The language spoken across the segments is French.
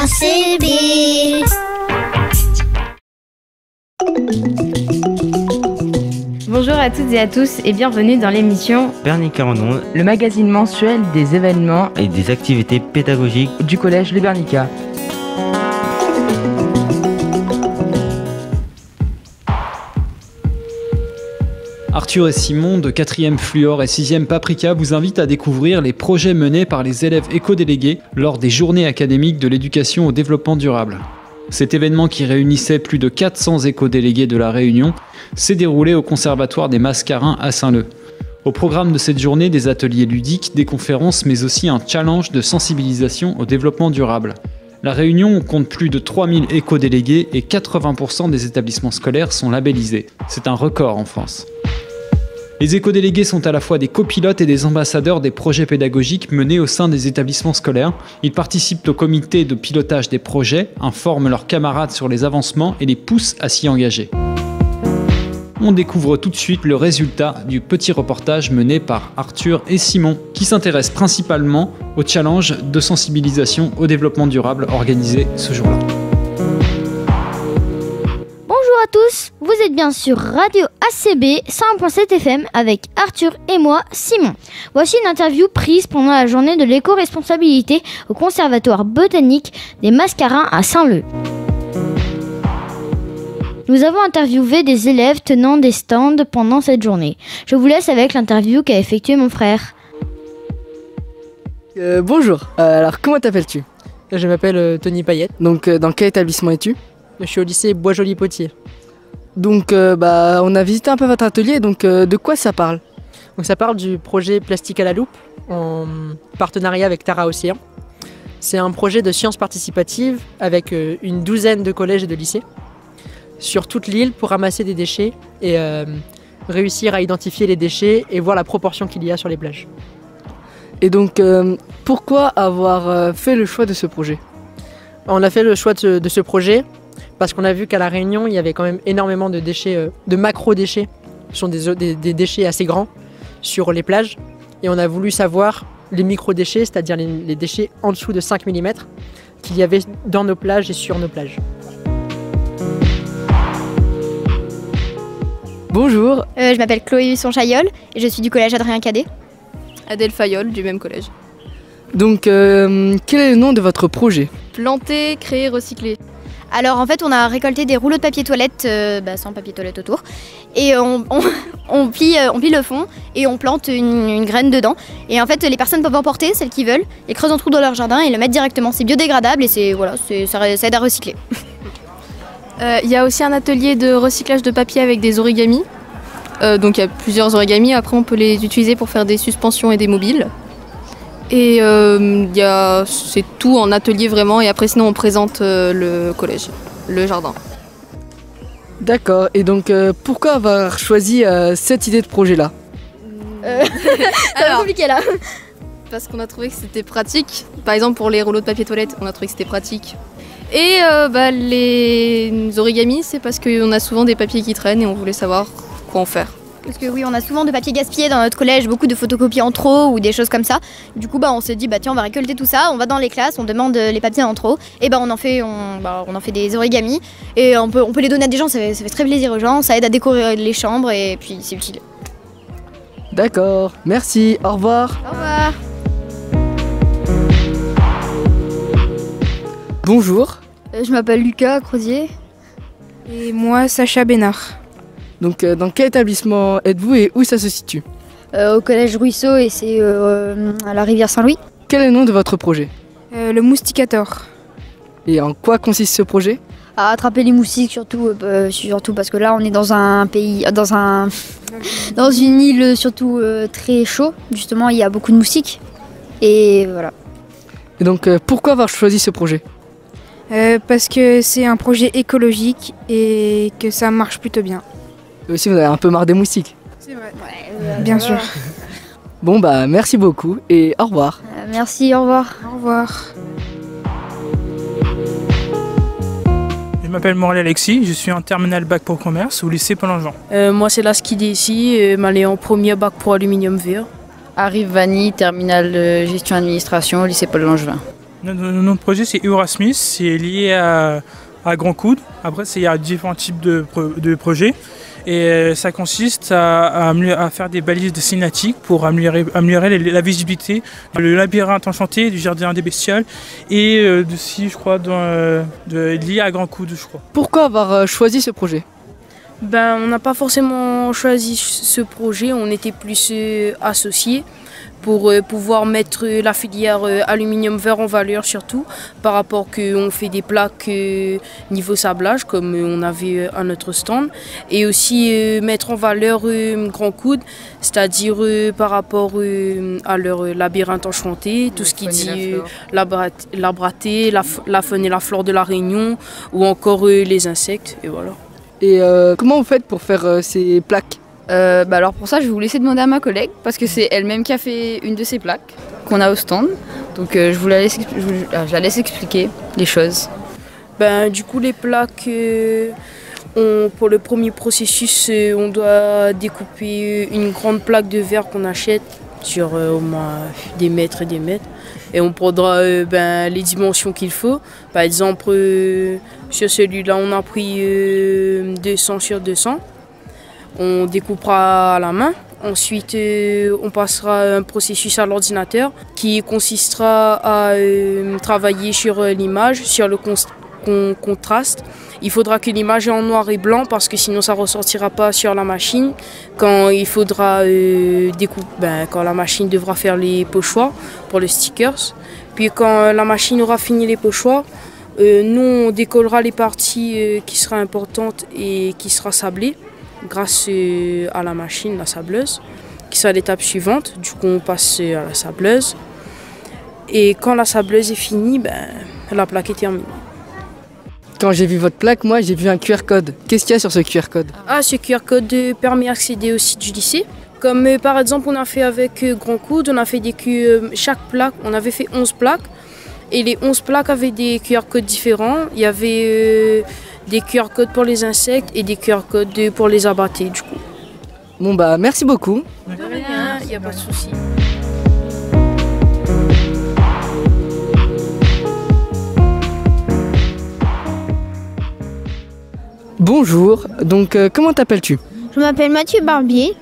ACB. Bonjour à toutes et à tous et bienvenue dans l'émission Bernica en ondes, le magazine mensuel des événements et des activités pédagogiques du collège Le Bernica. Arthur et Simon de 4e Fluor et 6e Paprika vous invitent à découvrir les projets menés par les élèves éco-délégués lors des journées académiques de l'éducation au développement durable. Cet événement qui réunissait plus de 400 éco-délégués de la Réunion s'est déroulé au Conservatoire des Mascarins à Saint-Leu. Au programme de cette journée, des ateliers ludiques, des conférences, mais aussi un challenge de sensibilisation au développement durable. La Réunion compte plus de 3000 éco-délégués et 80% des établissements scolaires sont labellisés. C'est un record en France. Les éco-délégués sont à la fois des copilotes et des ambassadeurs des projets pédagogiques menés au sein des établissements scolaires. Ils participent au comité de pilotage des projets, informent leurs camarades sur les avancements et les poussent à s'y engager. On découvre tout de suite le résultat du petit reportage mené par Arthur et Simon, qui s'intéresse principalement au challenge de sensibilisation au développement durable organisé ce jour-là. Bonjour à tous, vous êtes bien sur Radio ACB 101.7 FM avec Arthur et moi, Simon. Voici une interview prise pendant la journée de l'éco-responsabilité au Conservatoire botanique des Mascarins à Saint-Leu. Nous avons interviewé des élèves tenant des stands pendant cette journée. Je vous laisse avec l'interview qu'a effectué mon frère. Bonjour, alors comment t'appelles-tu ? Je m'appelle Tony Payette. Donc dans quel établissement es-tu ? Je suis au lycée Bois-Joli-Potier. Donc on a visité un peu votre atelier, donc de quoi ça parle ? Donc ça parle du projet Plastique à la loupe en partenariat avec Tara Océan. C'est un projet de sciences participatives avec une douzaine de collèges et de lycées sur toute l'île pour ramasser des déchets et réussir à identifier les déchets et voir la proportion qu'il y a sur les plages. Et donc pourquoi avoir fait le choix de ce projet ? On a fait le choix de ce projet parce qu'on a vu qu'à La Réunion, il y avait quand même énormément de déchets, de macro-déchets. Ce sont des déchets assez grands sur les plages. Et on a voulu savoir les micro-déchets, c'est-à-dire les déchets en dessous de 5 mm qu'il y avait dans nos plages et sur nos plages. Bonjour. Je m'appelle Chloé Husson-Chaillol et je suis du collège Adrien Cadet. Adèle Fayol, du même collège. Donc quel est le nom de votre projet ? Planter, créer, recycler. Alors en fait on a récolté des rouleaux de papier toilette, sans papier toilette autour, et on plie le fond et on plante une graine dedans. Et en fait les personnes peuvent emporter, celles qui veulent, et creusent un trou dans leur jardin et le mettre directement. C'est biodégradable et ça aide à recycler. Il y a aussi un atelier de recyclage de papier avec des origamis. Donc il y a plusieurs origamis, après on peut les utiliser pour faire des suspensions et des mobiles. Et c'est tout en atelier vraiment, et après sinon on présente le collège, le jardin. D'accord, et donc pourquoi avoir choisi cette idée de projet-là ? Ça va compliqué là. Parce qu'on a trouvé que c'était pratique. Par exemple pour les rouleaux de papier toilette, on a trouvé que c'était pratique. Et les origamis, c'est parce qu'on a souvent des papiers qui traînent et on voulait savoir quoi en faire. Parce que oui, on a souvent de papier gaspillé dans notre collège, beaucoup de photocopies en trop ou des choses comme ça. Du coup, on s'est dit, tiens, on va récolter tout ça, on va dans les classes, on demande les papiers en trop, et on en fait des origamis, et on peut les donner à des gens, ça fait très plaisir aux gens, ça aide à décorer les chambres, et puis c'est utile. D'accord, merci, au revoir. Au revoir. Bonjour. Je m'appelle Lucas Crozier. Et moi, Sacha Bénard. Donc dans quel établissement êtes-vous et où ça se situe ? Au collège Ruisseau et c'est à la rivière Saint-Louis. Quel est le nom de votre projet ? Le Mousticator. Et en quoi consiste ce projet ? À attraper les moustiques surtout parce que là on est dans un pays, dans une île surtout très chaud. Justement il y a beaucoup de moustiques et voilà. Et donc pourquoi avoir choisi ce projet ? Parce que c'est un projet écologique et que ça marche plutôt bien. Et aussi vous avez un peu marre des moustiques. C'est vrai. Ouais, bien sûr. Bon merci beaucoup et au revoir. Merci, au revoir. Au revoir. Je m'appelle Morel Alexis, je suis en terminale bac pour commerce au lycée Paul-Jean. Moi c'est Laski ici, m'allais en premier bac pour aluminium vert. Arrive Vanny, terminale gestion administration au lycée Paul-Langevin. Notre projet, c'est Eurasmus, c'est lié à Grand Coude. Après, il y a différents types de projets. Et ça consiste à faire des balises de cinématiques pour améliorer la visibilité du labyrinthe enchanté, du jardin des bestioles et aussi, je crois, lié à Grand Coude, je crois. Pourquoi avoir choisi ce projet ? On n'a pas forcément choisi ce projet, on était plus associés pour pouvoir mettre la filière aluminium verre en valeur, surtout par rapport qu'on fait des plaques niveau sablage comme on avait à notre stand, et aussi mettre en valeur Grand Coude, c'est-à-dire par rapport à leur labyrinthe enchanté, tout ce qui dit l'arbre à thé, la faune et la flore de la Réunion, ou encore les insectes, et voilà. Et comment vous faites pour faire ces plaques ? Alors pour ça, je vais vous laisser demander à ma collègue parce que c'est elle-même qui a fait une de ces plaques qu'on a au stand. Donc je la laisse expliquer les choses. Du coup, les plaques, pour le premier processus, on doit découper une grande plaque de verre qu'on achète sur au moins des mètres et des mètres. Et on prendra les dimensions qu'il faut. Par exemple, sur celui-là, on a pris 200 sur 200. On découpera à la main. Ensuite, on passera un processus à l'ordinateur qui consistera à travailler sur l'image, sur le contraste. Il faudra que l'image est en noir et blanc parce que sinon ça ne ressortira pas sur la machine. Quand il faudra quand la machine devra faire les pochoirs pour les stickers. Puis quand la machine aura fini les pochoirs, nous on décollera les parties qui sera importantes et qui sera sablée grâce à la machine, la sableuse, qui sera l'étape suivante. Du coup, on passe à la sableuse. Et quand la sableuse est finie, la plaque est terminée. Quand j'ai vu votre plaque, moi, j'ai vu un QR code. Qu'est-ce qu'il y a sur ce QR code ? Ce QR code permet d'accéder au site du lycée. Comme par exemple, on a fait avec Grand Coude, on a fait chaque plaque, on avait fait 11 plaques. Et les 11 plaques avaient des QR codes différents. Il y avait des QR codes pour les insectes et des QR codes pour les abattés, du coup. Bon merci beaucoup. De rien, il n'y a pas de souci. Bonjour, donc comment t'appelles-tu ? Je m'appelle Mathieu Barbier.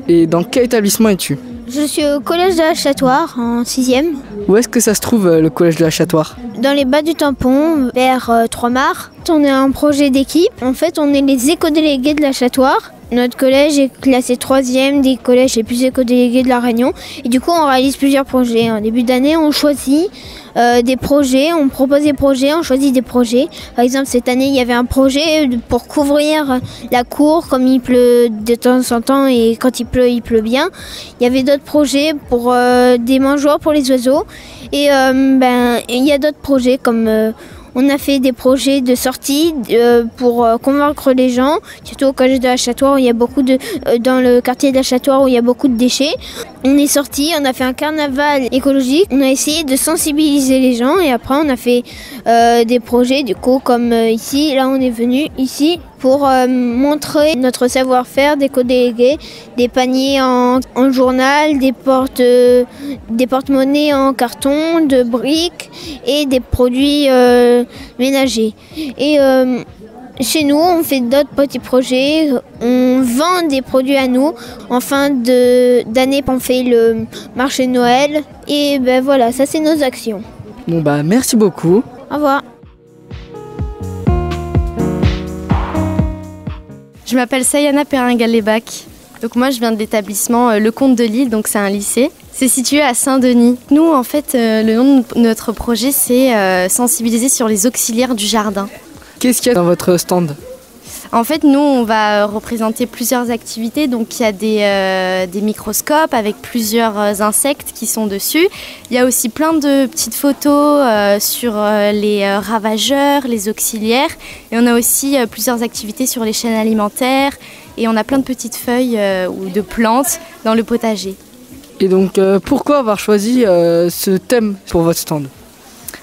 Et dans quel établissement es-tu ? Je suis au collège de la Chatoire, en 6e. Où est-ce que ça se trouve, le collège de la Chatoire ? Dans les bas du tampon, vers 3 Mars. On est un projet d'équipe. En fait, on est les éco-délégués de la Chatoire. Notre collège est classé 3e des collèges les plus éco-délégués de la Réunion. Et du coup, on réalise plusieurs projets. En début d'année, on choisit des projets, on propose des projets, on choisit des projets. Par exemple, cette année, il y avait un projet pour couvrir la cour comme il pleut de temps en temps et quand il pleut bien. Il y avait d'autres projets pour des mangeoires pour les oiseaux. Et il y a d'autres projets comme... on a fait des projets de sortie pour convaincre les gens, surtout au collège de la Chatoire, où il y a dans le quartier de la Chatoire où il y a beaucoup de déchets. On est sorti, on a fait un carnaval écologique, on a essayé de sensibiliser les gens et après on a fait des projets du coup comme ici. Là on est venu ici pour montrer notre savoir-faire d'éco-délégués, des paniers en journal, des porte-monnaies en carton, de briques et des produits ménagers. Et chez nous, on fait d'autres petits projets, on vend des produits à nous. En fin d'année, on fait le marché de Noël. Et voilà, ça c'est nos actions. Bon merci beaucoup. Au revoir. Je m'appelle Sayana Perrin-Galébac. Donc moi je viens de l'établissement Le Comte de Lille, donc c'est un lycée. C'est situé à Saint-Denis. Nous en fait le nom de notre projet c'est sensibiliser sur les auxiliaires du jardin. Qu'est-ce qu'il y a dans votre stand ? En fait, nous, on va représenter plusieurs activités. Donc, il y a des microscopes avec plusieurs insectes qui sont dessus. Il y a aussi plein de petites photos sur les ravageurs, les auxiliaires. Et on a aussi plusieurs activités sur les chaînes alimentaires. Et on a plein de petites feuilles ou de plantes dans le potager. Et donc, pourquoi avoir choisi ce thème pour votre stand ?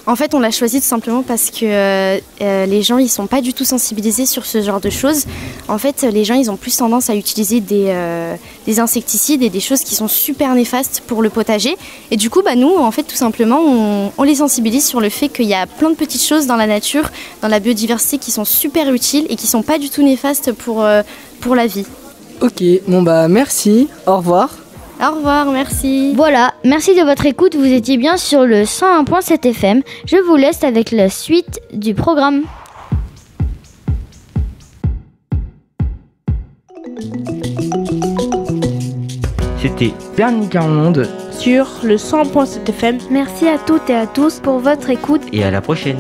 En fait, on l'a choisi tout simplement parce que les gens, ils sont pas du tout sensibilisés sur ce genre de choses. En fait, les gens, ils ont plus tendance à utiliser des insecticides et des choses qui sont super néfastes pour le potager. Et du coup, nous, en fait, tout simplement, on les sensibilise sur le fait qu'il y a plein de petites choses dans la nature, dans la biodiversité, qui sont super utiles et qui sont pas du tout néfastes pour la vie. Ok, merci, au revoir. Au revoir, merci. Voilà, merci de votre écoute. Vous étiez bien sur le 101.7 FM. Je vous laisse avec la suite du programme. C'était Bernica en onde sur le 100.7 FM. Merci à toutes et à tous pour votre écoute. et à la prochaine.